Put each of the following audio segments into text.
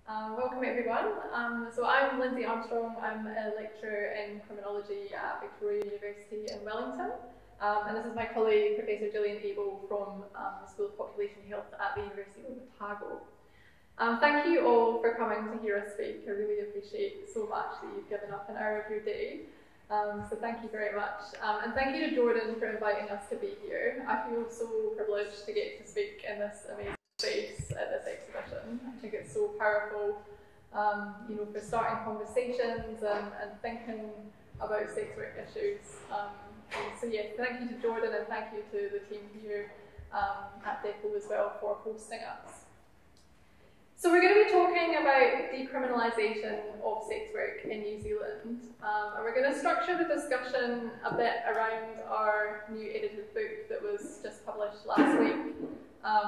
Welcome everyone. So I'm Lynzi Armstrong. I'm a lecturer in criminology at Victoria University in Wellington. And this is my colleague, Professor Gillian Abel from the School of Population Health at the University of Otago. Thank you all for coming to hear us speak. I really appreciate so much that you've given up an hour of your day. So thank you very much. And thank you to Jordan for inviting us to be here. I feel so privileged to get to speak in this amazing space at this exhibition. I think it's so powerful, for starting conversations and thinking about sex work issues. So yeah, thank you to Jordan and thank you to the team here at DECO as well for hosting us. So we're going to be talking about decriminalisation of sex work in New Zealand, and we're going to structure the discussion a bit around our new edited book that was just published last week,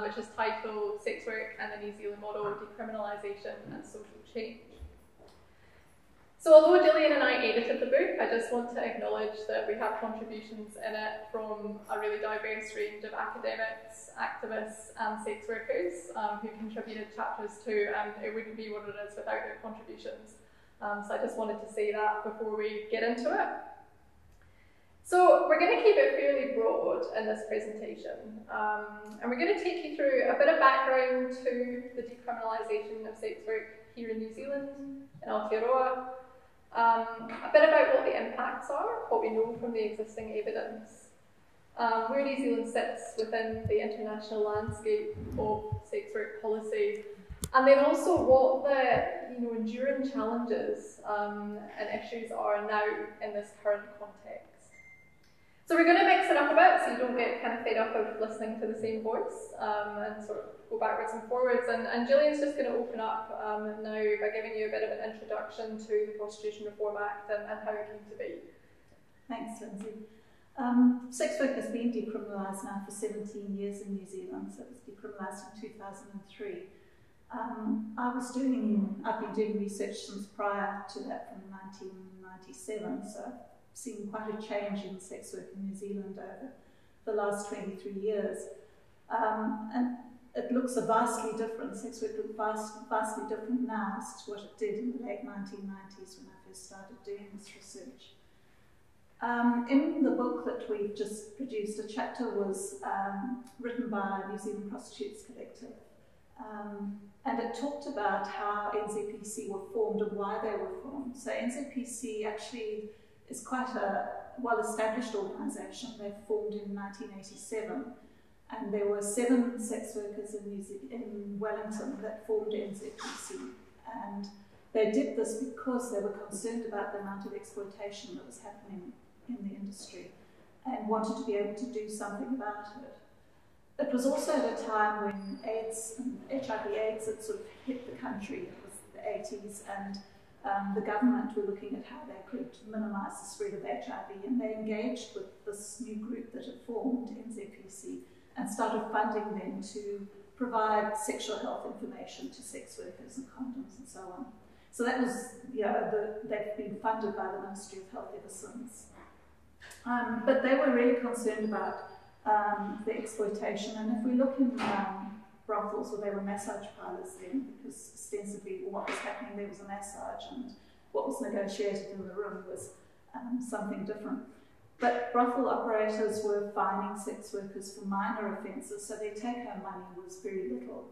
which is titled Sex Work and the New Zealand Model, Decriminalisation and Social Change. So although Gillian and I edited the book, I just want to acknowledge that we have contributions in it from a really diverse range of academics, activists and sex workers who contributed chapters too, and it wouldn't be what it is without their contributions. So I just wanted to say that before we get into it. So we're going to keep it fairly broad in this presentation, and we're going to take you through a bit of background to the decriminalisation of sex work here in New Zealand, in Aotearoa, a bit about what the impacts are, what we know from the existing evidence, where New Zealand sits within the international landscape of sex work policy, and then also what the enduring challenges and issues are now in this current context. So we're going to mix it up a bit so you don't get kind of fed up of listening to the same voice and sort of go backwards and forwards. And Gillian's just going to open up now by giving you a bit of an introduction to the Prostitution Reform Act and how it came to be. Thanks, Lynzi. Sex work has been decriminalised now for 17 years in New Zealand, so it was decriminalised in 2003. I've been doing research since prior to that, from 1997, so seen quite a change in sex work in New Zealand over the last 23 years. And it looks vastly different. Sex work looks vastly different now as to what it did in the late 1990s when I first started doing this research. In the book that we've just produced, a chapter was written by New Zealand Prostitutes Collective, and it talked about how NZPC were formed and why they were formed. So NZPC actually is quite a well-established organisation. They formed in 1987, and there were 7 sex workers in Wellington that formed NZPC, and they did this because they were concerned about the amount of exploitation that was happening in the industry and wanted to be able to do something about it. It was also at a time when AIDS and HIV/AIDS had sort of hit the country. It was the 80s, and the government were looking at how they could minimise the spread of HIV, and they engaged with this new group that had formed, NZPC, and started funding them to provide sexual health information to sex workers and condoms and so on. So that was, they've been funded by the Ministry of Health ever since. But they were really concerned about the exploitation, and if we look in brothels, where they were massage parlours then, because ostensibly what was happening there was a massage, and what was negotiated in the room was something different. But brothel operators were fining sex workers for minor offences, so their take-home money was very little.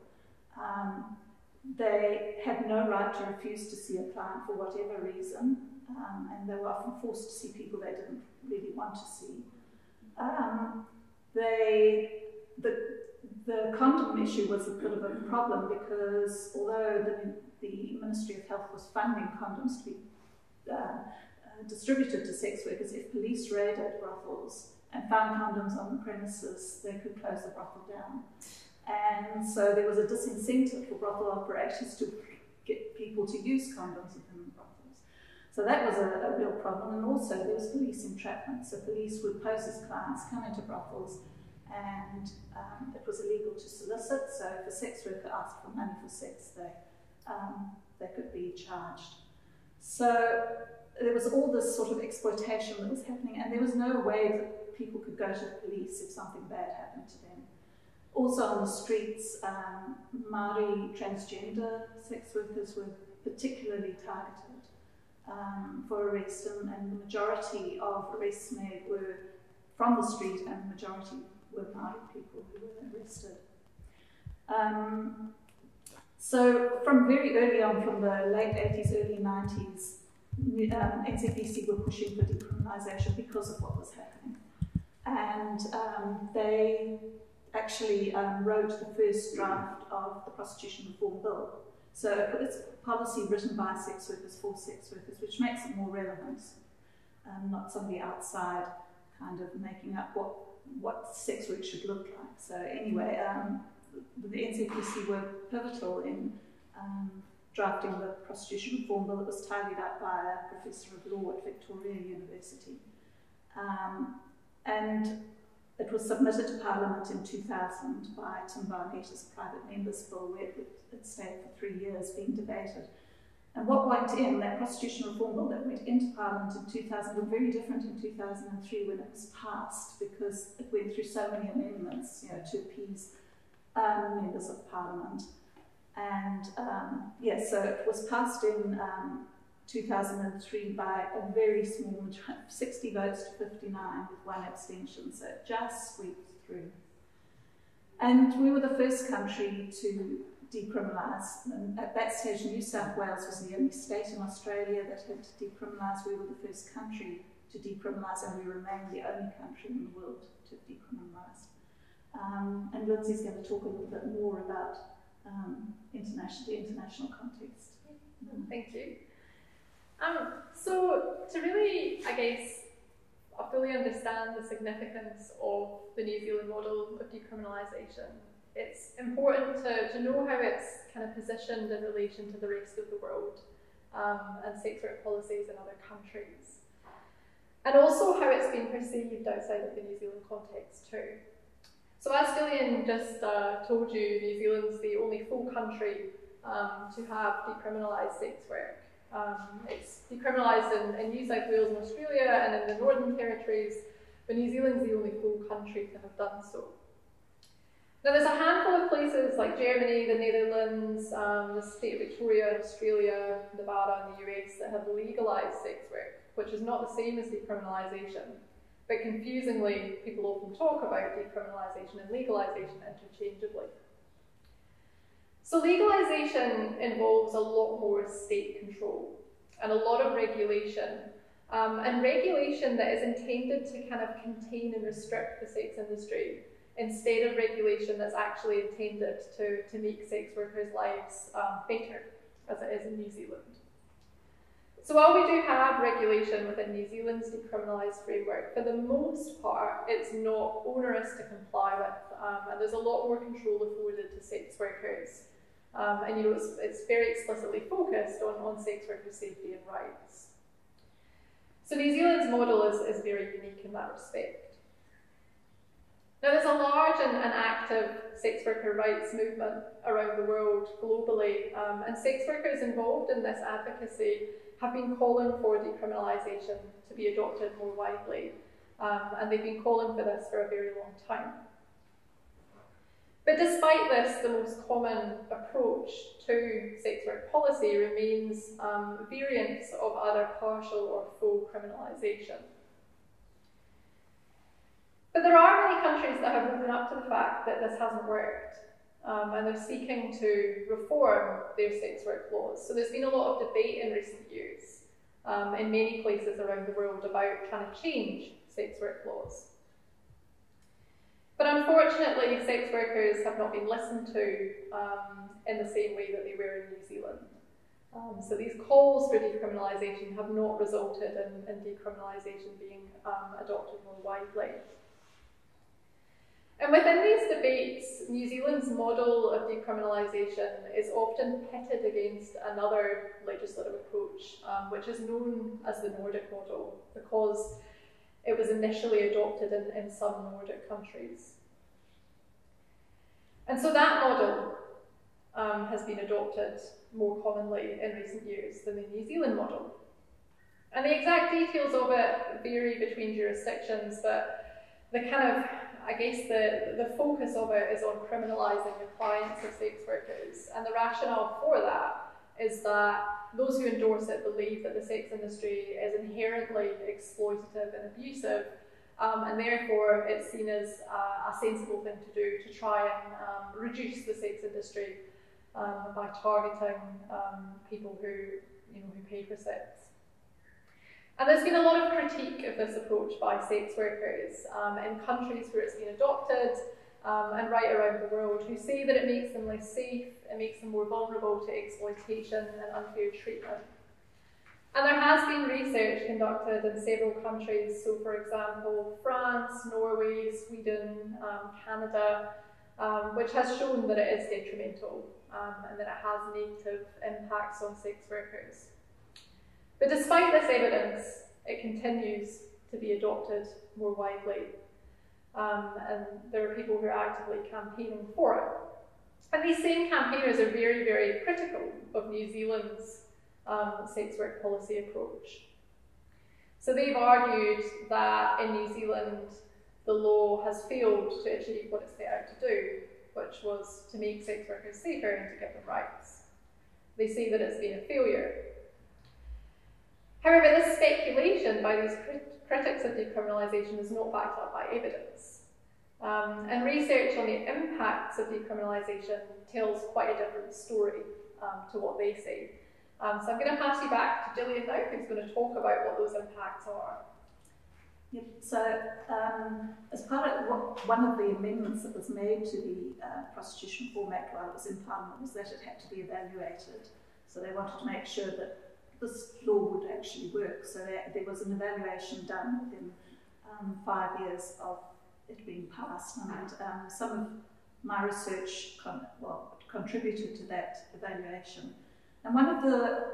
They had no right to refuse to see a client for whatever reason, and they were often forced to see people they didn't really want to see. The condom issue was a bit of a problem because although the Ministry of Health was funding condoms to be distributed to sex workers, if police raided brothels and found condoms on the premises, they could close the brothel down. And so there was a disincentive for brothel operators to get people to use condoms within the brothels. So that was a real problem, and also there was police entrapment. So police would pose as clients, come into brothels, and it was illegal to solicit, so if a sex worker asked for money for sex, they could be charged. So there was all this sort of exploitation that was happening, and there was no way that people could go to the police if something bad happened to them. Also on the streets, Māori transgender sex workers were particularly targeted for arrest, and the majority of arrests made were from the street, and the majority were Māori people who were arrested. So from very early on, from the late 80s, early 90s, NCPC were pushing for decriminalisation because of what was happening. And they actually wrote the first draft of the Prostitution Reform Bill. So it's policy written by sex workers for sex workers, which makes it more relevant, not somebody outside kind of making up what sex work should look like. So anyway, the NCPC were pivotal in drafting the Prostitution Reform Bill. It was tidied up by a professor of law at Victoria University. And it was submitted to Parliament in 2000 by Tim Barnett as a private member's bill, where it stayed for 3 years being debated. And what went in, that Prostitution Reform Bill that went into Parliament in 2000, was very different in 2003 when it was passed, because it went through so many amendments, to appease members of Parliament. And so it was passed in 2003 by a very small majority, 60 votes to 59 with 1 abstention, so it just swept through. And we were the first country to decriminalise, and at that stage New South Wales was the only state in Australia that had decriminalised. We were the first country to decriminalise, and we remain the only country in the world to have decriminalised. And Lynzi's going to talk a little bit more about the international context. Thank you. So to really, I guess, fully understand the significance of the New Zealand model of decriminalisation, it's important to know how it's kind of positioned in relation to the rest of the world and sex work policies in other countries. And also how it's been perceived outside of the New Zealand context too. So as Gillian just told you, New Zealand's the only full country to have decriminalised sex work. It's decriminalised in New South Wales and Australia and in the Northern Territories, but New Zealand's the only full country to have done so. Now there's a handful of places like Germany, the Netherlands, the state of Victoria in Australia, Nevada in the US that have legalised sex work, which is not the same as decriminalisation. But confusingly, people often talk about decriminalisation and legalisation interchangeably. So legalisation involves a lot more state control and a lot of regulation, and regulation that is intended to kind of contain and restrict the sex industry, instead of regulation that's actually intended to make sex workers' lives better, as it is in New Zealand. So while we do have regulation within New Zealand's decriminalised framework, for the most part it's not onerous to comply with, and there's a lot more control afforded to sex workers. And it's very explicitly focused on sex workers' safety and rights. So New Zealand's model is very unique in that respect. Now there's a large and active sex worker rights movement around the world globally, and sex workers involved in this advocacy have been calling for decriminalisation to be adopted more widely, and they've been calling for this for a very long time. But despite this, the most common approach to sex work policy remains variants of either partial or full criminalisation. But there are many countries that have woken up to the fact that this hasn't worked, and they're seeking to reform their sex work laws. So there's been a lot of debate in recent years in many places around the world about trying to change sex work laws. But unfortunately, sex workers have not been listened to in the same way that they were in New Zealand. So these calls for decriminalisation have not resulted in decriminalisation being adopted more widely. And within these debates, New Zealand's model of decriminalisation is often pitted against another legislative approach, which is known as the Nordic model, because it was initially adopted in some Nordic countries. And so that model has been adopted more commonly in recent years than the New Zealand model. And the exact details of it vary between jurisdictions, but the kind of I guess the focus of it is on criminalising the clients of sex workers, and the rationale for that is that those who endorse it believe that the sex industry is inherently exploitative and abusive, and therefore it's seen as a sensible thing to do to try and reduce the sex industry by targeting people who pay for sex. And there's been a lot of critique of this approach by sex workers in countries where it's been adopted and right around the world, who say that it makes them less safe, it makes them more vulnerable to exploitation and unfair treatment. And there has been research conducted in several countries, so for example, France, Norway, Sweden, Canada, which has shown that it is detrimental and that it has negative impacts on sex workers. But despite this evidence, it continues to be adopted more widely. And there are people who are actively campaigning for it. And these same campaigners are very, very critical of New Zealand's sex work policy approach. So they've argued that in New Zealand, the law has failed to achieve what it set out to do, which was to make sex workers safer and to give them rights. They say that it's been a failure. However, this speculation by these critics of decriminalisation is not backed up by evidence. And research on the impacts of decriminalisation tells quite a different story to what they say. So I'm going to pass you back to Gillian now, who's going to talk about what those impacts are. Yep. So, as part of one of the amendments that was made to the Prostitution Reform Act while it was in Parliament was that it had to be evaluated. So they wanted to make sure that this law would actually work. So there was an evaluation done within 5 years of it being passed, and some of my research contributed to that evaluation. And one of the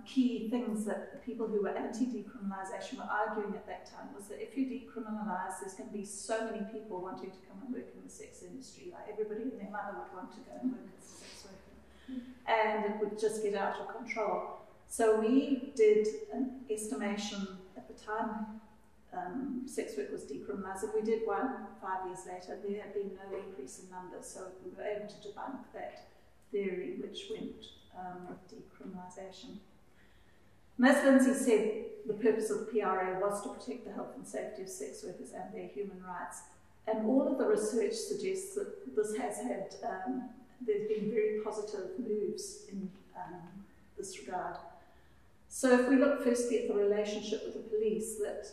key things that the people who were anti-decriminalisation were arguing at that time was that if you decriminalise, there's going to be so many people wanting to come and work in the sex industry. Like everybody and their mother would want to go and work as a sex worker, and it would just get out of control. So we did an estimation at the time sex work was decriminalised, and we did one 5 years later. There had been no increase in numbers, so we were able to debunk that theory which went with decriminalisation. And as Lynzi said, the purpose of the PRA was to protect the health and safety of sex workers and their human rights. And all of the research suggests that this has had, there's been very positive moves in this regard. So if we look firstly at the relationship with the police, that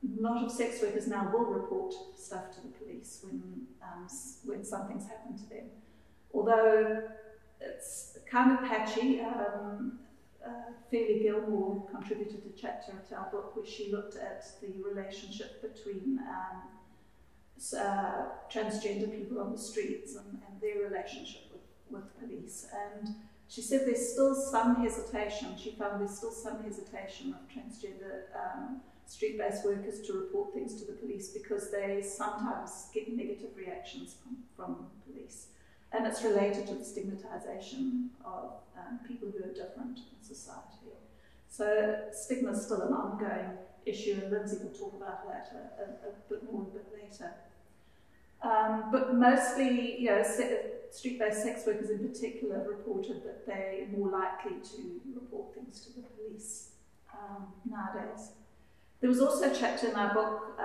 a lot of sex workers now will report stuff to the police when something's happened to them. Although it's kind of patchy, Fairly Gilmore contributed a chapter to our book where she looked at the relationship between transgender people on the streets and their relationship with police. And she said there's still some hesitation. She found there's still some hesitation of transgender street-based workers to report things to the police because they sometimes get negative reactions from police. And it's related to the stigmatisation of people who are different in society. So stigma is still an ongoing issue, and Lynzi will talk about that a bit more a bit later. But mostly, street-based sex workers in particular reported that they're more likely to report things to the police nowadays. There was also a chapter in our book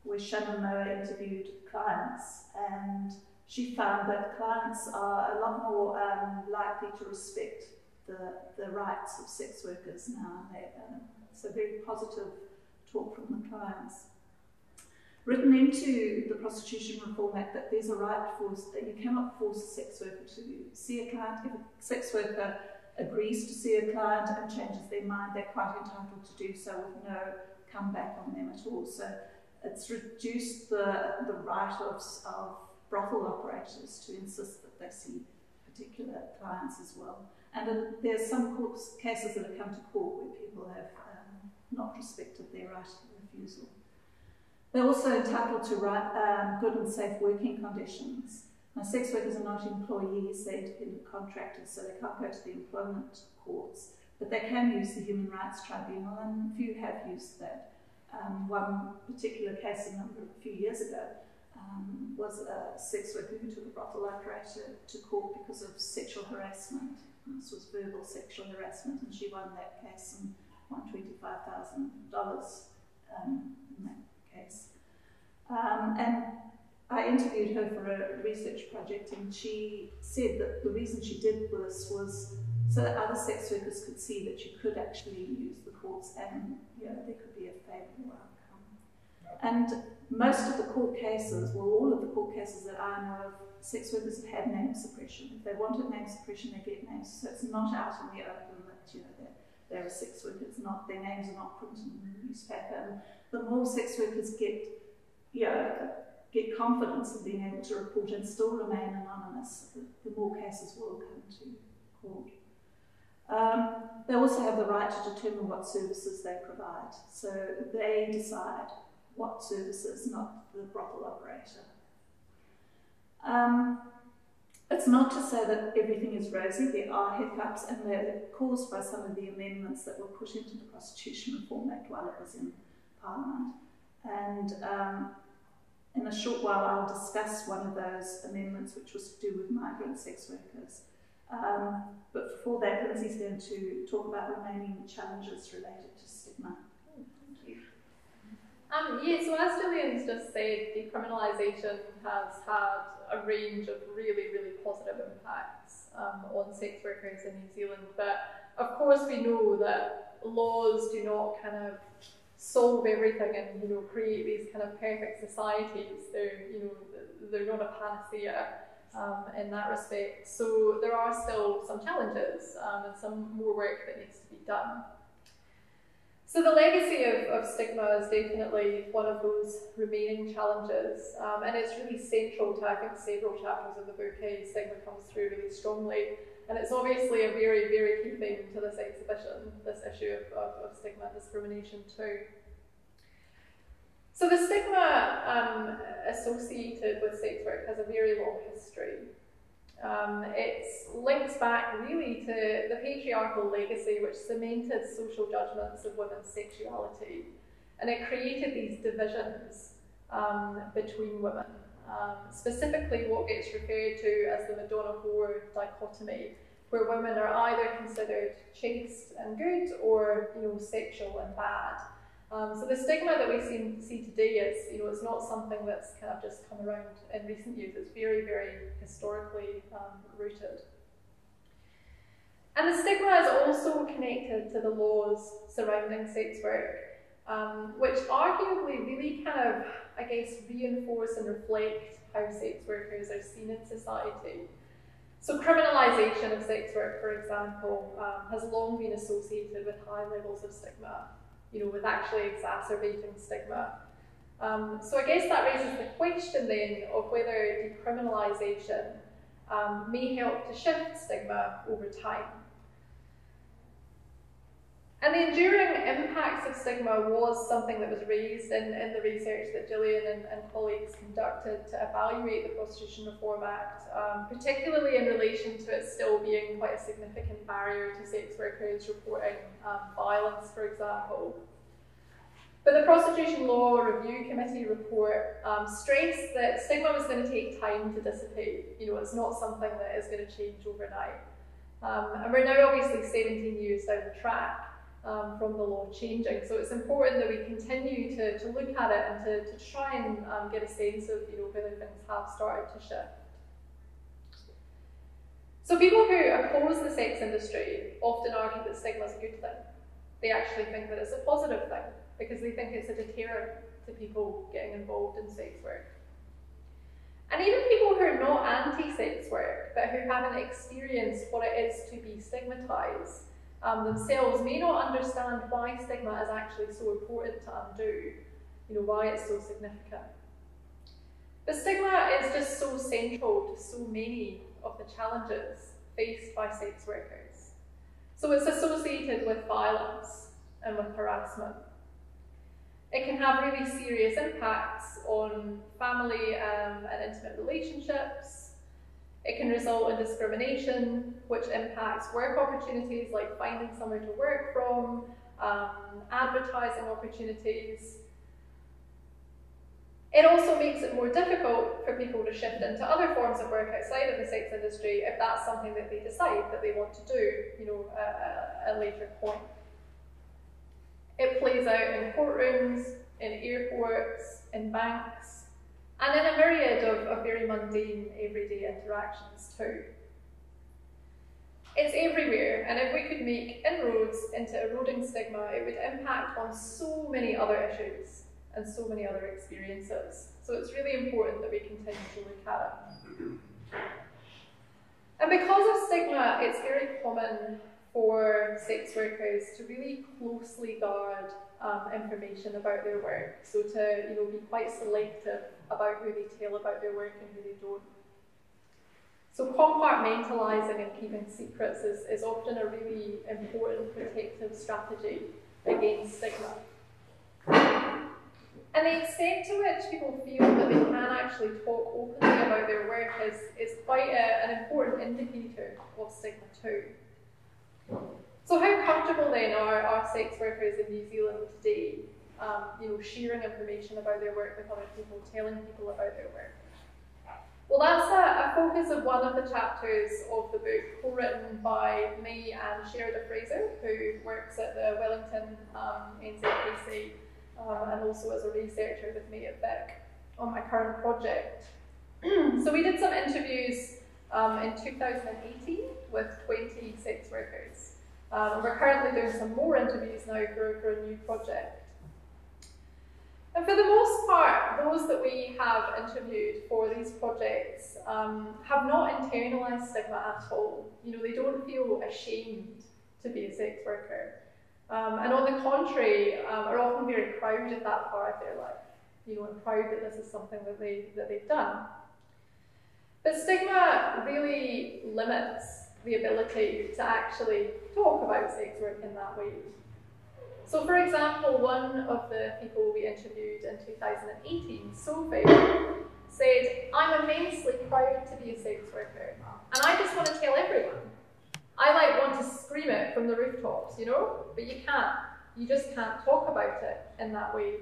where Shannon Noah interviewed clients, and she found that clients are a lot more likely to respect the rights of sex workers now. It's a very positive talk from the clients. Written into the Prostitution Reform Act that there's a right that you cannot force a sex worker to see a client. If a sex worker agrees to see a client and changes their mind, they're quite entitled to do so with no comeback on them at all. So it's reduced the right of brothel operators to insist that they see particular clients as well. And there's some cases that have come to court where people have not respected their right of refusal. They're also entitled to good and safe working conditions. Now, sex workers are not employees, they're independent contractors, so they can't go to the employment courts, but they can use the Human Rights Tribunal, and few have used that. One particular case a few years ago was a sex worker who took a brothel operator to court because of sexual harassment. And this was verbal sexual harassment, and she won that case and won $25,000 in that case. And I interviewed her for a research project, and she said that the reason she did this was so that other sex workers could see that you could actually use the courts and there could be a favourable outcome. And most of the court cases, well, all of the court cases that I know of, sex workers have had name suppression. If they wanted name suppression, they get names. So it's not out in the open that they're a sex worker. It's not, their names are not printed in the newspaper. And the more sex workers get confidence in being able to report and still remain anonymous, the more cases will come to court. They also have the right to determine what services they provide. So they decide what services, not the brothel operator. It's not to say that everything is rosy. There are hiccups, and they're caused by some of the amendments that were put into the Prostitution Reform Act while it was in Parliament. And in a short while, I'll discuss one of those amendments, which was to do with migrant sex workers. But before that, Lynzi's going to talk about remaining challenges related to stigma. Thank you. So as Gillian's just said, decriminalisation has had a range of really, really positive impacts on sex workers in New Zealand. But of course, we know that laws do not kind of solve everything and create these kind of perfect societies. They're not a panacea in that respect. So there are still some challenges and some more work that needs to be done. So the legacy of stigma is definitely one of those remaining challenges, and it's really central to, I think, several chapters of the book. Stigma comes through really strongly, and it's obviously a very, very key theme to this exhibition, this issue of stigma and discrimination too. So the stigma associated with sex work has a very long history. It links back really to the patriarchal legacy which cemented social judgments of women's sexuality, and it created these divisions between women, specifically what gets referred to as the Madonna-whore dichotomy, where women are either considered chaste and good or sexual and bad. So the stigma that we see today is, it's not something that's kind of just come around in recent years. It's very, very historically rooted. And the stigma is also connected to the laws surrounding sex work, which arguably really kind of, I guess, reinforce and reflect how sex workers are seen in society. So criminalisation of sex work, for example, has long been associated with high levels of stigma, with actually exacerbating stigma. So I guess that raises the question then of whether decriminalisation may help to shift stigma over time. And the enduring impacts of stigma was something that was raised in the research that Gillian and colleagues conducted to evaluate the Prostitution Reform Act, particularly in relation to it still being quite a significant barrier to sex workers reporting violence, for example. But the Prostitution Law Review Committee report stressed that stigma was going to take time to dissipate. It's not something that is going to change overnight. And we're now obviously 17 years down the track from the law changing. So it's important that we continue to look at it and to try and get a sense of whether things have started to shift. So people who oppose the sex industry often argue that stigma is a good thing. They actually think that it's a positive thing because they think it's a deterrent to people getting involved in sex work. And even people who are not anti-sex work, but who haven't experienced what it is to be stigmatised, themselves may not understand why stigma is actually so important to undo, why it's so significant. But stigma is just so central to so many of the challenges faced by sex workers. So it's associated with violence and with harassment. It can have really serious impacts on family and intimate relationships. It can result in discrimination, which impacts work opportunities like finding somewhere to work from, advertising opportunities. It also makes it more difficult for people to shift into other forms of work outside of the sex industry if that's something that they decide that they want to do, at a later point. It plays out in courtrooms, in airports, in banks, and in a myriad of very mundane, everyday interactions too. It's everywhere, and if we could make inroads into eroding stigma, it would impact on so many other issues and so many other experiences. So it's really important that we continue to look at it. And because of stigma, it's very common for sex workers to really closely guard information about their work. So to be quite selective about who they tell about their work and who they don't. So compartmentalising and keeping secrets is often a really important protective strategy against stigma. And the extent to which people feel that they can actually talk openly about their work is quite an important indicator of stigma too. So how comfortable then are sex workers in New Zealand today, sharing information about their work with other people, telling people about their work? Well, that's a focus of one of the chapters of the book, co-written by me and Sherida Fraser, who works at the Wellington NZPC, and also as a researcher with me at Vic on my current project. So we did some interviews in 2018 with 20 sex workers. We're currently doing some more interviews now for a new project. And for the most part, those that we have interviewed for these projects have not internalised stigma at all. They don't feel ashamed to be a sex worker. And on the contrary, are often very proud of that part of their life, and proud that this is something that they've done. But stigma really limits the ability to actually talk about sex work in that way. So for example, one of the people we interviewed in 2018, Sophie, said, "I'm immensely proud to be a sex worker, and I just want to tell everyone. I want to scream it from the rooftops, but you can't. You just can't talk about it in that way.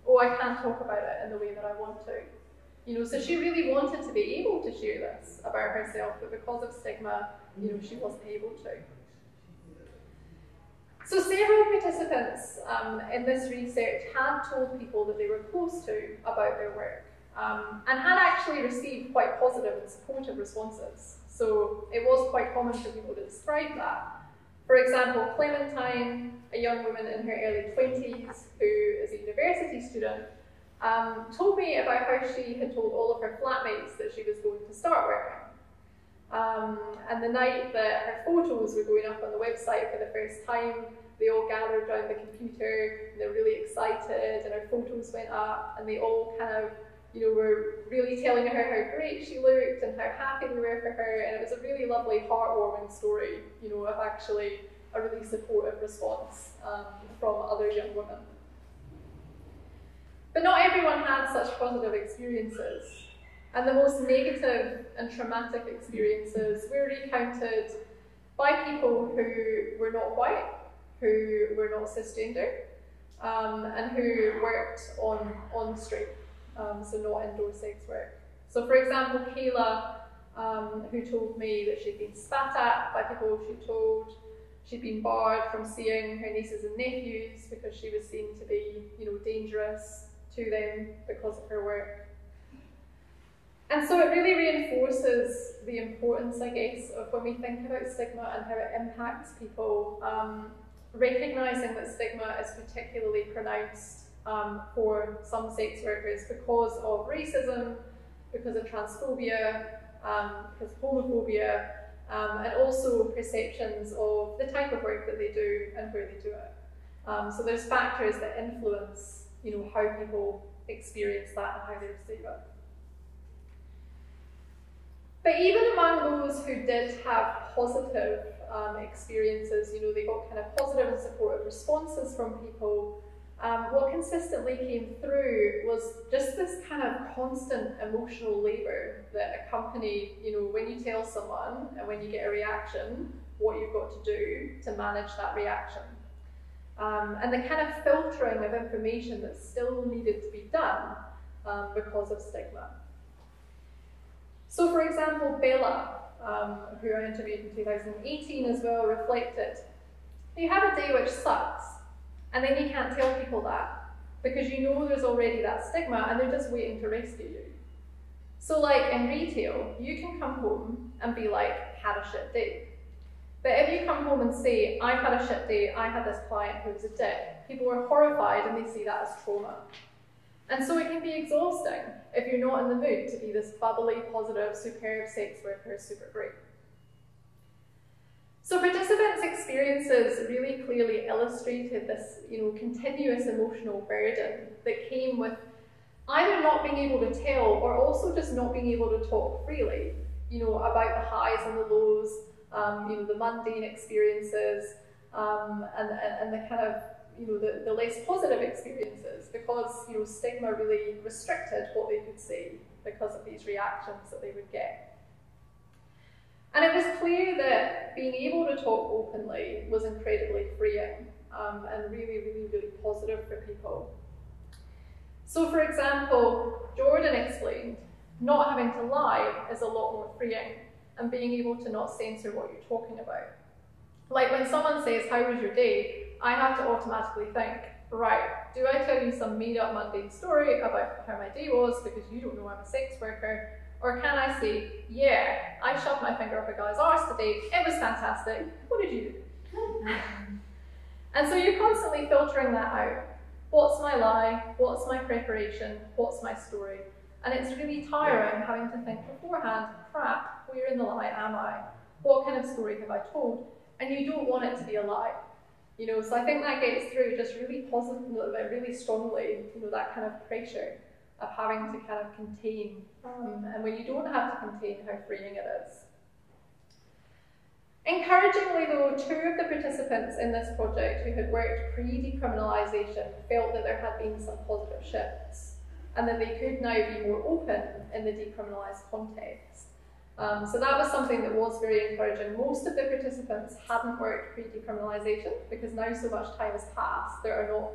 Oh, I can't talk about it in the way that I want to." So she really wanted to be able to share this about herself, but because of stigma, she wasn't able to. So several participants in this research had told people that they were close to about their work, and had actually received quite positive and supportive responses. So it was quite common for people to describe that. For example, Clementine, a young woman in her early 20s who is a university student, told me about how she had told all of her flatmates that she was going to start working. And the night that her photos were going up on the website for the first time, they all gathered around the computer, and they were really excited, and her photos went up, and they all kind of, were really telling her how great she looked and how happy they were for her, and it was a really lovely, heartwarming story, of actually a really supportive response from other young women. But not everyone had such positive experiences. And the most negative and traumatic experiences were recounted by people who were not white, who were not cisgender, and who worked on the street, so not indoor sex work. So for example, Kayla, who told me that she'd been spat at by people she told, she'd been barred from seeing her nieces and nephews because she was seen to be, dangerous to them because of her work. And so it really reinforces the importance, I guess, of when we think about stigma and how it impacts people, recognising that stigma is particularly pronounced for some sex workers because of racism, because of transphobia, because of homophobia, and also perceptions of the type of work that they do and where they do it. So there's factors that influence, how people experience that and how they receive it. But even among those who did have positive experiences, they got kind of positive and supportive responses from people, what consistently came through was just this kind of constant emotional labour that accompanied, when you tell someone and when you get a reaction, what you've got to do to manage that reaction. and the kind of filtering of information that still needed to be done because of stigma. So for example, Bella, who I interviewed in 2018 as well, reflected, you have a day which sucks, and then you can't tell people that, because you know there's already that stigma and they're just waiting to rescue you. So like in retail, you can come home and be like, had a shit day. But if you come home and say, I've had a shit day, I had this client who was a dick, people are horrified and they see that as trauma. And so it can be exhausting if you're not in the mood to be this bubbly, positive, superb sex worker, super great. So participants' experiences really clearly illustrated this, continuous emotional burden that came with either not being able to tell or also just not being able to talk freely, about the highs and the lows, the mundane experiences, and the kind of, the less positive experiences, because, stigma really restricted what they could say because of these reactions that they would get. And it was clear that being able to talk openly was incredibly freeing, and really, really, really positive for people. So for example, Jordan explained, not having to lie is a lot more freeing, and being able to not censor what you're talking about. Like when someone says, how was your day? I have to automatically think, right, do I tell you some made up mundane story about how my day was because you don't know I'm a sex worker? Or can I say, yeah, I shoved my finger up a guy's arse today, it was fantastic, what did you do? And so you're constantly filtering that out. What's my lie? What's my preparation? What's my story? And it's really tiring having to think beforehand, crap, where in the lie am I? What kind of story have I told? And you don't want it to be a lie. So I think that gets through just really positively, really strongly, that kind of pressure of having to kind of contain, and when you don't have to contain, how freeing it is. Encouragingly though, 2 of the participants in this project who had worked pre-decriminalisation felt that there had been some positive shifts, and that they could now be more open in the decriminalised context. So that was something that was very encouraging. Most of the participants hadn't worked pre-decriminalisation, because now so much time has passed, there are not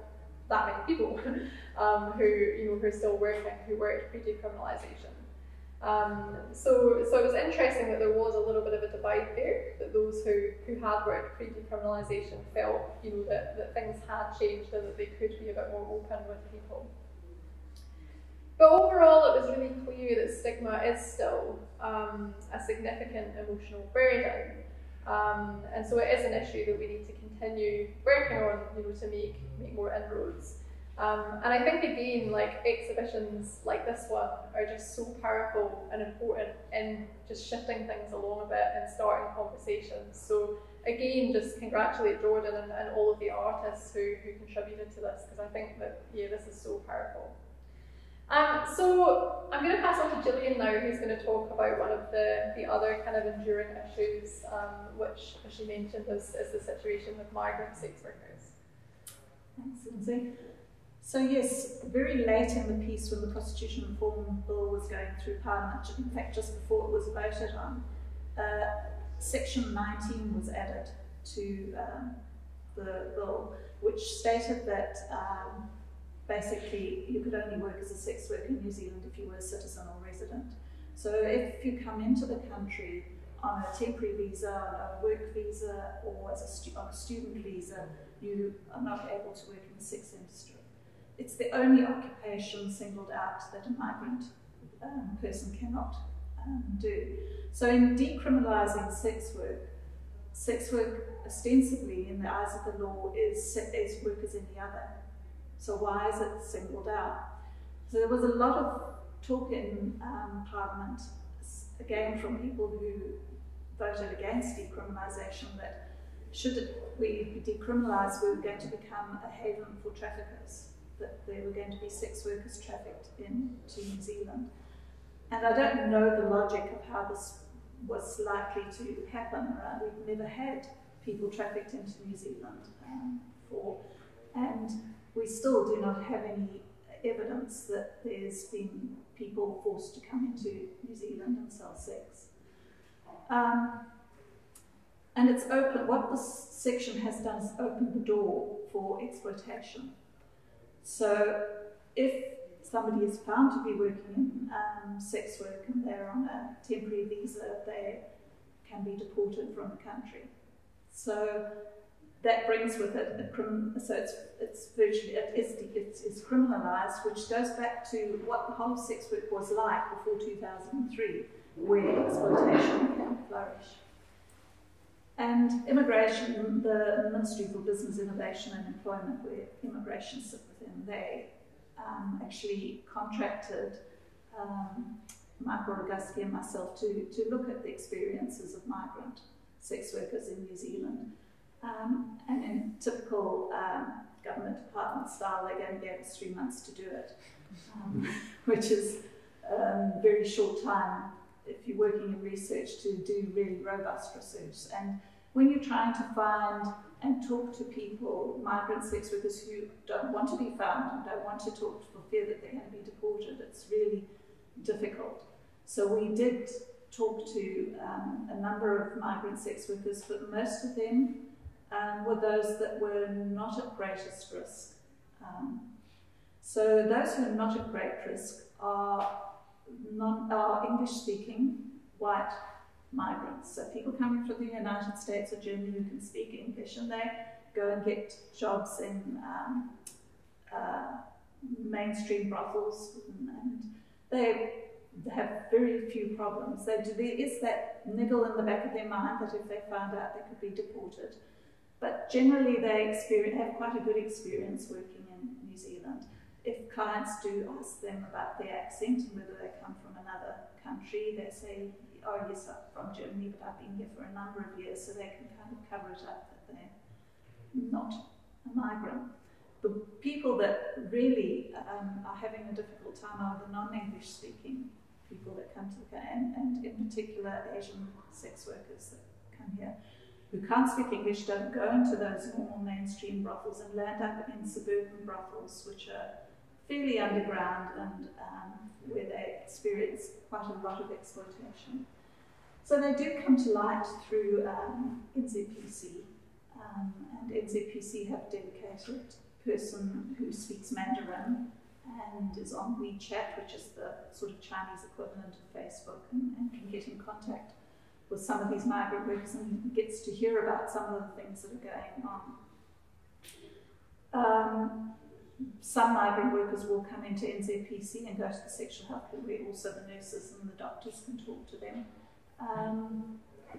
that many people who are still working, who worked pre-decriminalisation. So it was interesting that there was a little bit of a divide there, that those who had worked pre-decriminalisation felt that things had changed and that they could be a bit more open with people. But overall, it was really clear that stigma is still a significant emotional burden. And so it is an issue that we need to continue working on, to make more inroads. And I think again, like exhibitions like this one are just so powerful and important in just shifting things along a bit and starting conversations. So again, just congratulate Jordan and all of the artists who contributed to this, because I think that, this is so powerful. So I'm going to pass on to Gillian now, who's going to talk about one of the other kind of enduring issues, which, as she mentioned, is the situation with migrant sex workers. Thanks, Lynzi. So yes, very late in the piece, when the Prostitution Reform Bill was going through Parliament, in fact just before it was voted on, Section 19 was added to the bill, which stated that basically you could only work as a sex worker in New Zealand if you were a citizen or resident. So if you come into the country on a temporary visa, on a work visa, or as on a student visa, you are not able to work in the sex industry. It's the only occupation singled out that a migrant person cannot do. So in decriminalising sex work ostensibly in the eyes of the law is work as any other. So why is it singled out? So there was a lot of talk in Parliament, again from people who voted against decriminalisation, that should we decriminalise, we were going to become a haven for traffickers, that there were going to be sex workers trafficked into New Zealand. And I don't know the logic of how this was likely to happen. We've never had people trafficked into New Zealand before, and we still do not have any evidence that there's been people forced to come into New Zealand and sell sex. And it's open, what this section has done is open the door for exploitation. So if somebody is found to be working in sex work and they're on a temporary visa, they can be deported from the country. So that brings with it so it's virtually, it is criminalised, which goes back to what the whole of sex work was like before 2003, where exploitation can flourish. And immigration, the Ministry for Business, Innovation and Employment, where immigration sits within, they actually contracted Michael Roguski and myself to look at the experiences of migrant sex workers in New Zealand. And in typical government department style, they gave us 3 months to do it, which is a very short time if you're working in research to do really robust research. And when you're trying to find and talk to people, migrant sex workers who don't want to be found and don't want to talk for fear that they're going to be deported, it's really difficult. So we did talk to a number of migrant sex workers, but most of them were those that were not at greatest risk. So those who are not at great risk are English-speaking white migrants. So people coming from the United States or Germany who can speak English, and they go and get jobs in mainstream brothels, and they have very few problems. There is that niggle in the back of their mind that if they found out they could be deported. But generally they have quite a good experience working in New Zealand. If clients do ask them about their accent and whether they come from another country, they say, oh yes, I'm from Germany, but I've been here for a number of years, so they can kind of cover it up that they're not a migrant. The people that really are having a difficult time are the non-English speaking people that come to the country, and in particular Asian sex workers that come here, who can't speak English, don't go into those normal mainstream brothels and land up in suburban brothels, which are fairly underground and where they experience quite a lot of exploitation. So they do come to light through NZPC, and NZPC have dedicated person who speaks Mandarin and is on WeChat, which is the sort of Chinese equivalent of Facebook, and can get in contact with some of these migrant workers and gets to hear about some of the things that are going on. Some migrant workers will come into NZPC and go to the sexual health clinic, where also the nurses and the doctors can talk to them.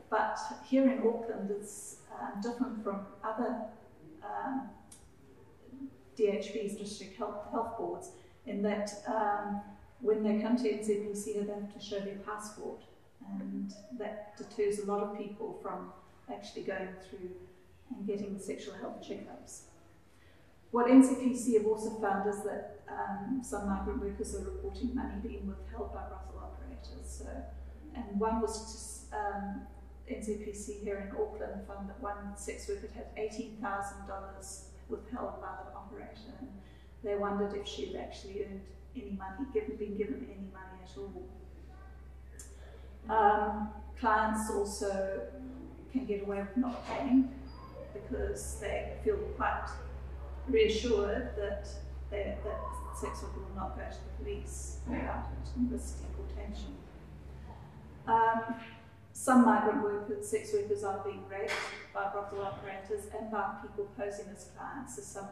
But here in Auckland, it's different from other DHBs, district health boards, in that when they come to NZPC, they have to show their passport, and that deters a lot of people from actually going through and getting the sexual health checkups. What NZPC have also found is that some migrant workers are reporting money being withheld by brothel operators. So, and one was NZPC here in Auckland found that one sex worker had $18,000 withheld by the operator, and they wondered if she had actually earned any money, been given any money at all. Clients also can get away with not paying because they feel quite reassured that sex worker will not go to the police about it and risk deportation. Some migrant workers, sex workers, are being raped by brothel operators and by people posing as clients. So some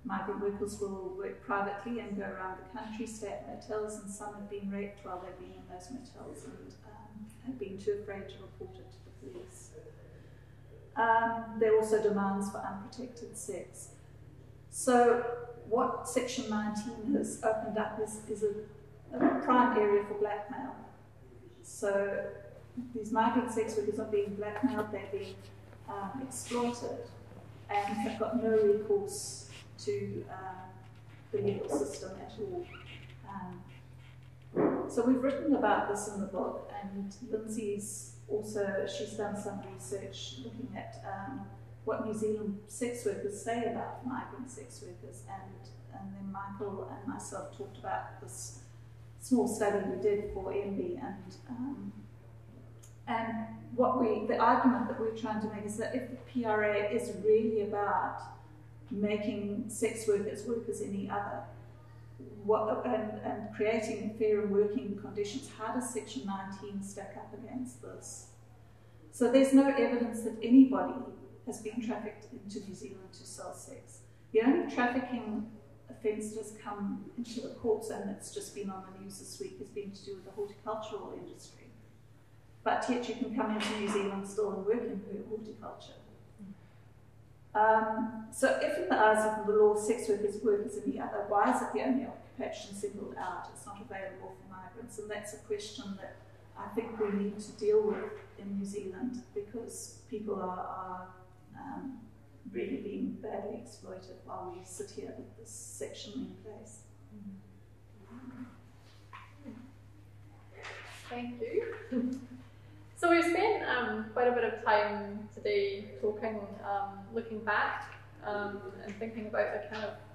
migrant workers will work privately and go around the country, stay at motels, and some have been raped while they've been in those motels and have been too afraid to report it to the police. There are also demands for unprotected sex. So what Section 19 has opened up is a prime area for blackmail. So these migrant sex workers are being blackmailed, they're being exploited, and have got no recourse to the legal system at all. So we've written about this in the book, and Lynzi's also, she's done some research looking at what New Zealand sex workers say about migrant sex workers, and then Michael and myself talked about this small study we did for MB, and And the argument that we're trying to make is that if the PRA is really about making sex workers work as any other, and creating fair working conditions, how does Section 19 stack up against this? So there's no evidence that anybody has been trafficked into New Zealand to sell sex. The only trafficking offence that has come into the courts, and it's just been on the news this week, has been to do with the horticultural industry. But yet you can come into New Zealand still and work in horticulture. So if in the eyes of the law sex workers work as any other, why is it the only occupation singled out? It's not available for migrants, and that's a question that I think we need to deal with in New Zealand, because people are really being badly exploited while we sit here with this section in place. Thank you. So we've spent quite a bit of time today talking, looking back and thinking about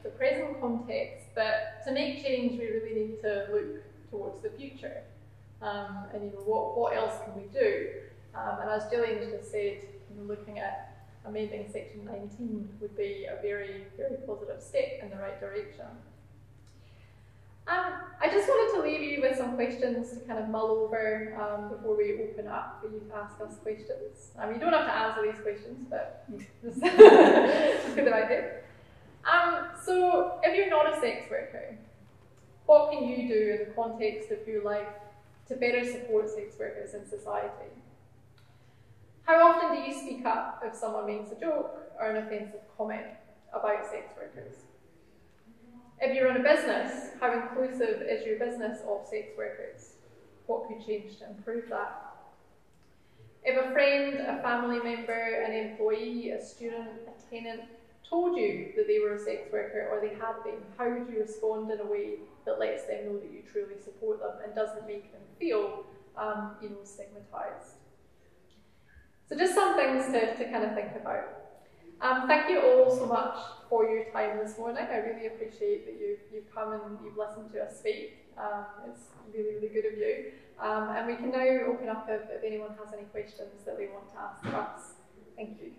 the present context, but to make change we really need to look towards the future. And what else can we do? And as Gillian just said, looking at amending Section 19 would be a very, very positive step in the right direction. I just wanted to leave you with some questions to kind of mull over before we open up for you to ask us questions. You don't have to answer these questions, but just get them out there. So if you're not a sex worker, what can you do in the context of your life to better support sex workers in society? How often do you speak up if someone makes a joke or an offensive comment about sex workers? If you run a business, how inclusive is your business of sex workers? What could change to improve that? If a friend, a family member, an employee, a student, a tenant told you that they were a sex worker or they had been, how would you respond in a way that lets them know that you truly support them and doesn't make them feel stigmatised? So just some things to kind of think about. Thank you all so much for your time this morning. I really appreciate that you've come and you've listened to us speak. It's really, really good of you. And we can now open up if anyone has any questions that they want to ask us. Thank you.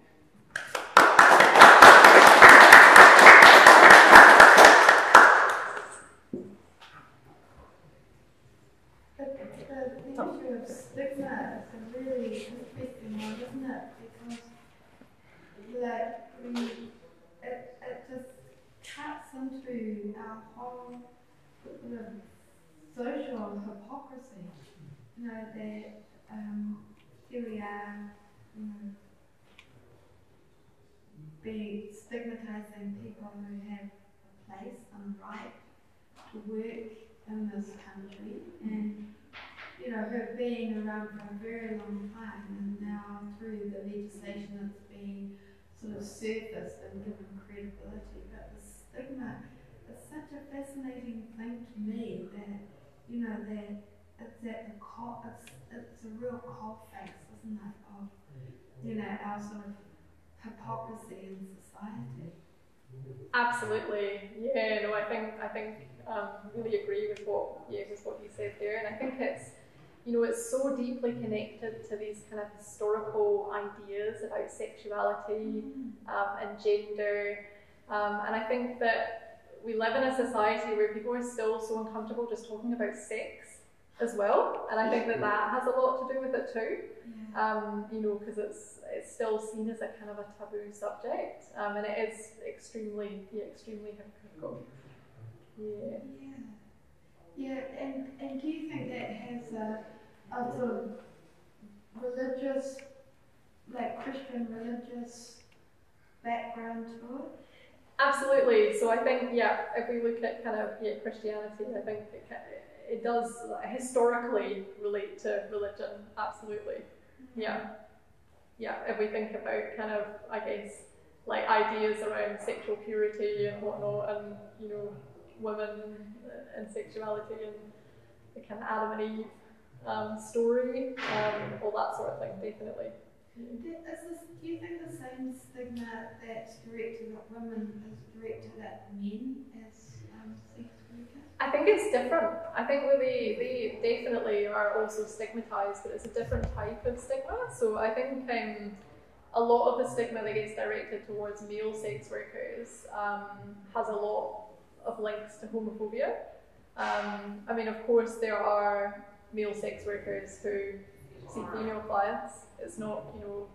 The issue of stigma is a really interesting one, isn't it? Because it just cuts into our whole sort of social hypocrisy. That here we are, stigmatising people who have a place and right to work in this country, and who have been around for a very long time, and now through the legislation it's being sort of surfaced and given credibility. But the stigma is such a fascinating thing to me that that it's at the it's a real cold face, isn't it, of our sort of hypocrisy in society. Absolutely, yeah. No, I think really agree with what you said there, and I think it's so deeply connected to these kind of historical ideas about sexuality and gender, and I think that we live in a society where people are still so uncomfortable just talking about sex as well, and I think that has a lot to do with it too. Because it's still seen as a kind of a taboo subject, and it is extremely hypocritical. And do you think that has a sort of religious, like Christian religious background to it? Absolutely. So I think, if we look at kind of Christianity, I think it does historically relate to religion. Absolutely. If we think about kind of, I guess, like ideas around sexual purity and whatnot, and women and sexuality and the kind of Adam and Eve story, all that sort of thing, definitely. Do you think the same stigma that's directed at women is directed at men as sex workers? I think it's different. I think that they definitely are also stigmatised, but it's a different type of stigma. So I think a lot of the stigma that gets directed towards male sex workers has a lot of links to homophobia. I mean, of course, there are male sex workers who see female clients. It's not, you know,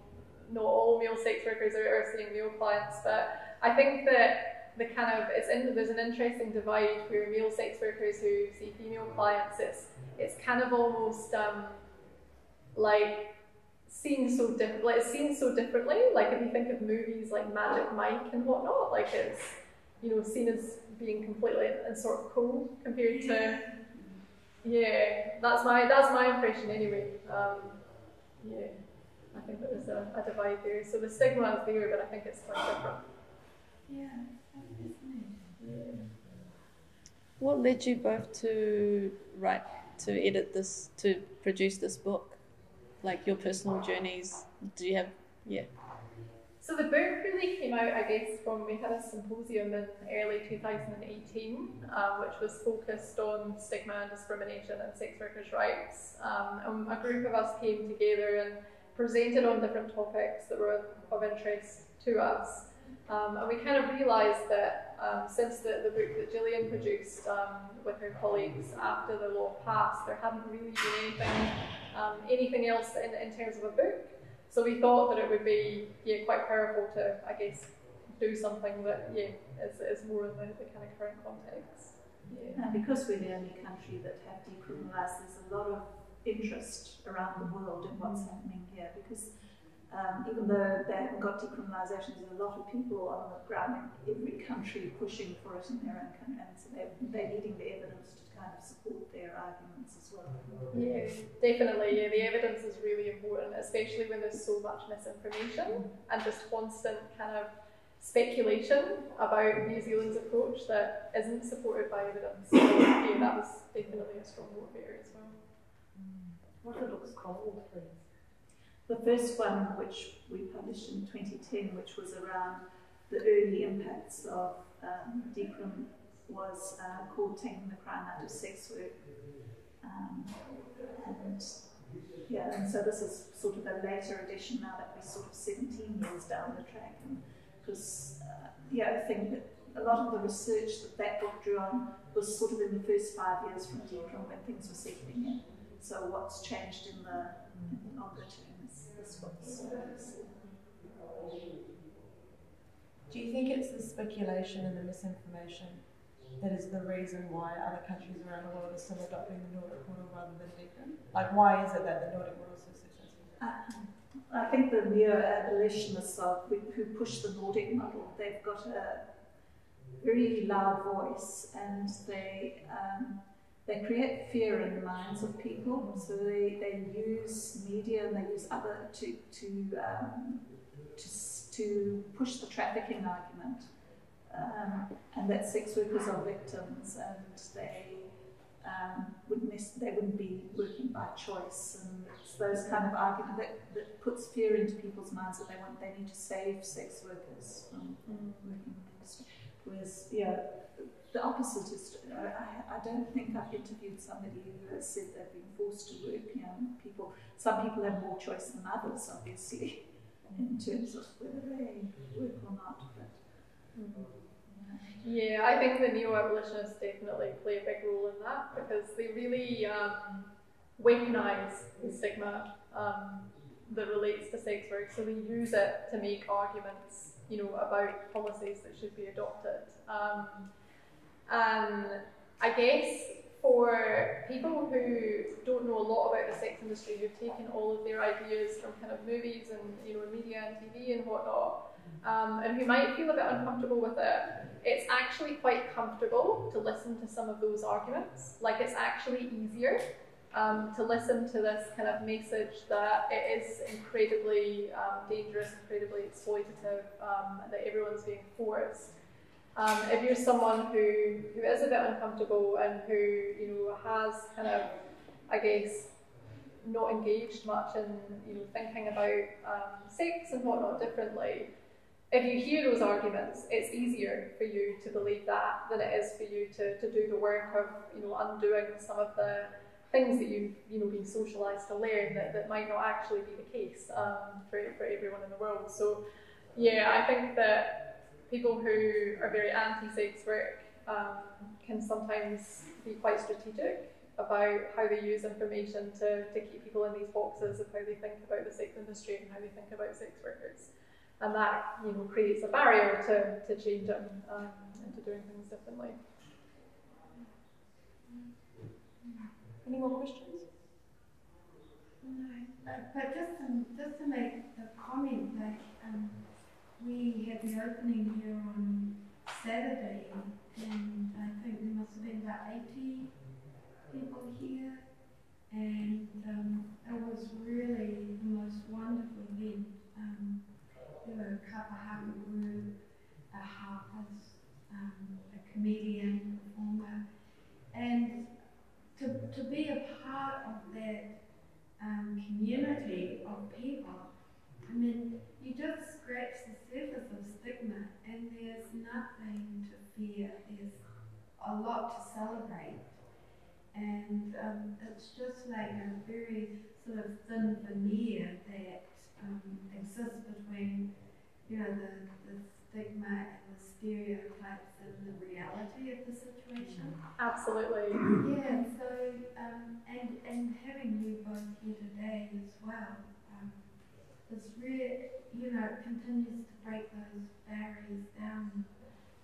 not all male sex workers are seeing male clients, but I think that there's an interesting divide where male sex workers who see female clients, it's kind of almost like seen so differently. Like if you think of movies like Magic Mike and whatnot, like it's, you know, seen as being completely and sort of cool compared to, yeah, that's my impression anyway. Yeah, I think that there's a divide there. So the stigma is there, but I think it's quite different. Yeah, definitely. Yeah. What led you both to produce this book? Like your personal journeys, do you have, yeah? So the book really came out, I guess, we had a symposium in early 2018, which was focused on stigma and discrimination and sex workers' rights. And a group of us came together and presented on different topics that were of interest to us. And we kind of realised that since the book that Gillian produced with her colleagues after the law passed, there hadn't really been anything else in terms of a book. So we thought that it would be quite powerful to, I guess, do something that is more in the kind of current context. Yeah. And because we're the only country that have decriminalised, there's a lot of interest around the world in what's happening here, because even though they haven't got decriminalisation, there's a lot of people on the ground in every country pushing for it in their own country, and so they're needing the evidence to kind of support their arguments as well. Yeah, definitely. Yeah, the evidence is really important, especially when there's so much misinformation and just constant kind of speculation about New Zealand's approach that isn't supported by evidence. So yeah, that was definitely a strong vote there as well. What are the books called, please? The first one, which we published in 2010, which was around the early impacts of decrim, was called Taking the Crime Out of Sex Work. And so this is sort of a later edition now that we're sort of 17 years down the track. Because I think that a lot of the research that book drew on was sort of in the first 5 years from decrim when things were settling in. So what's changed in the longer term is what's Do you think it's the speculation and the misinformation that is the reason why other countries around the world are still adopting the Nordic model rather than decrim? Like, why is it that the Nordic model is so successful? I think the neo-abolitionists who push the Nordic model, they've got a very loud voice, and they create fear in the minds of people. So they use media and they use other to push the trafficking argument, and that sex workers are victims, and they wouldn't be working by choice, and it's those kind of arguments that puts fear into people's minds that they need to save sex workers from working in the industry. Whereas, the opposite is, I don't think I've interviewed somebody who has said they've been forced to work. Some people have more choice than others, obviously, in terms of whether they work or not. But, yeah, I think the neo-abolitionists definitely play a big role in that, because they really weaponise the stigma that relates to sex work. So they use it to make arguments, about policies that should be adopted. And I guess for people who don't know a lot about the sex industry, who've taken all of their ideas from kind of movies and media and TV and whatnot, and who might feel a bit uncomfortable with it, it's actually quite comfortable to listen to some of those arguments. Like, it's actually easier to listen to this kind of message that it is incredibly dangerous, incredibly exploitative, that everyone's being forced. If you're someone who is a bit uncomfortable and who has kind of, I guess, not engaged much in thinking about sex and whatnot differently, if you hear those arguments, it's easier for you to believe that than it is for you to do the work of, undoing some of the things that you've, been socialised to learn that might not actually be the case for everyone in the world. So, yeah, I think that people who are very anti-sex work can sometimes be quite strategic about how they use information to keep people in these boxes of how they think about the sex industry and how they think about sex workers. And that, creates a barrier to change them into doing things differently. Any more questions? No, but just to make a comment, like we had the opening here on Saturday, and I think there must have been about 80 people here, and it was really the most wonderful event. There were a Kapahaka group, a harpist, a comedian, performer, and to be a part of that community of people, I mean, you just scratch the surface of stigma and there's nothing to fear, there's a lot to celebrate. And it's just like a very sort of thin veneer that exists between, the stigma and the stereotypes and the reality of the situation. Absolutely. Yeah, so, and having you both here today as well, it's really, it continues to break those barriers down,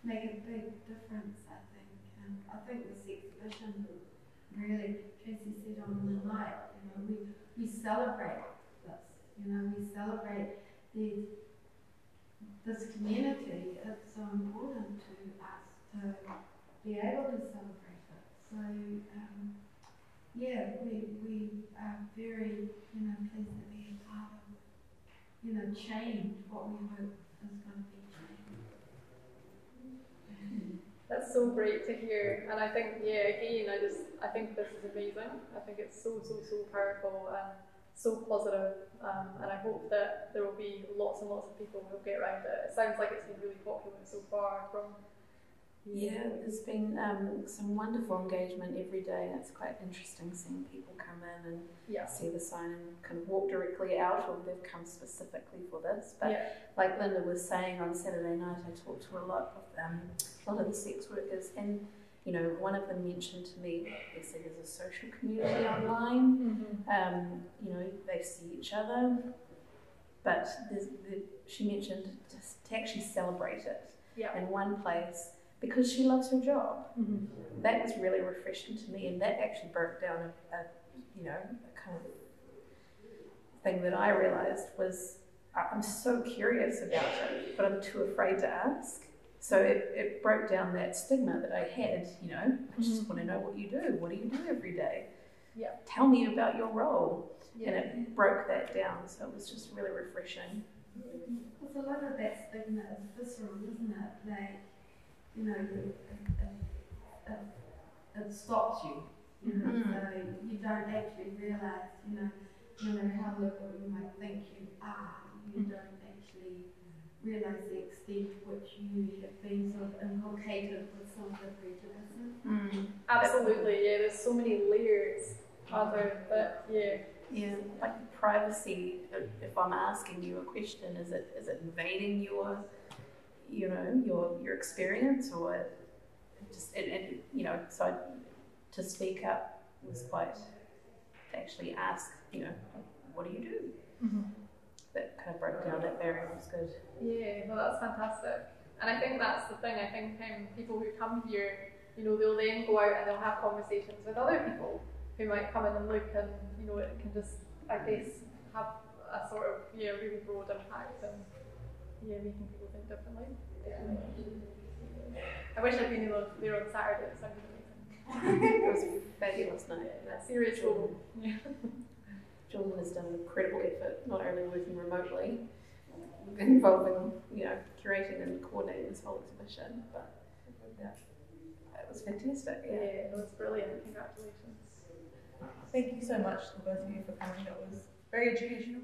make a big difference, I think. And I think this exhibition really, Tracy said on the night, we celebrate this, we celebrate this community. It's so important to us to be able to celebrate it. So, we are very, pleased to be a part of, change, what we hope is going to be changed. That's so great to hear, and I think, again, I think this is amazing. I think it's so powerful and so positive, and I hope that there will be lots and lots of people who will get around it. It sounds like it's been really popular so far from... Yeah, there's been some wonderful engagement every day. It's quite interesting seeing people come in and see the sign and kind of walk directly out, or they've come specifically for this. But like Linda was saying on Saturday night, I talked to a lot of the sex workers, and one of them mentioned to me, they said there's a social community online. They see each other, but she mentioned to actually celebrate it in one place, because she loves her job. That was really refreshing to me, and that actually broke down a kind of thing that I realised was, I'm so curious about it, but I'm too afraid to ask. So it broke down that stigma that I had, I just want to know what you do. What do you do every day? Tell me about your role. And it broke that down, so it was just really refreshing. Because a lot of that stigma is visceral, isn't it? Like, it stops you. So you don't actually realise, no matter how liberal you might think you are, you don't actually realise the extent to which you have been sort of inculcated with some of the prejudices. Absolutely, there's so many layers out there, but like the privacy, if I'm asking you a question, is it invading your experience, or just so to speak up was quite, to actually ask, what do you do? That kind of broke down that barrier. Was good. Yeah, no, that's fantastic. And I think that's the thing. I think people who come here, they'll then go out and they'll have conversations with other people who might come in and look, and it can just, I guess, have a sort of really broad impact and making people think differently. I wish I'd been there on Saturday. It sounded amazing. It was a fabulous night. Serious role. Gillian has done an incredible effort, not only working remotely, involving, curating and coordinating this whole exhibition, but it was fantastic. It was brilliant. Congratulations. Thank you so much to both of you for coming. That was very educational.